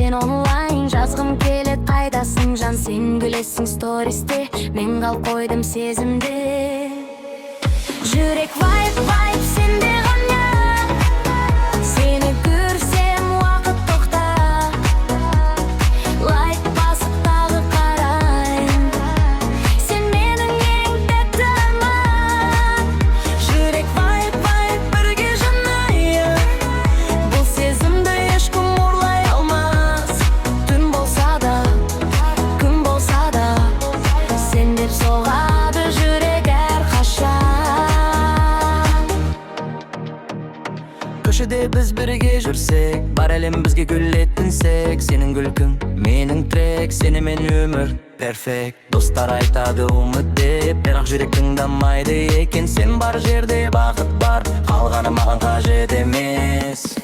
сен онлайн жазғым келет, қайдасың жан, сен күлесің стористе, мен қалып қойдым сезімде. Жүрек вайп, вайп сенде ғана, сені көрсем уақыт тоқта. Лайк басып тағы қарайын, сен менің ең тәтті арман. Жүрек вайп, вайп бірге жанайық, бұл сезімді ешкім ұрлай алмас. Түн болса да, күн болса да, сен деп соғады жүрек әрқашан. Көшеде біз бірге жүрсек, бар әлем бізге гүлеттінсек, сенің күлкің, менің трек, сенімен өмір перфект. Достар айтады үміт деп, бірақ жүрек тыңдамайды екен. Сен бар жерде бақыт бар, қалғаны маған қажет емес.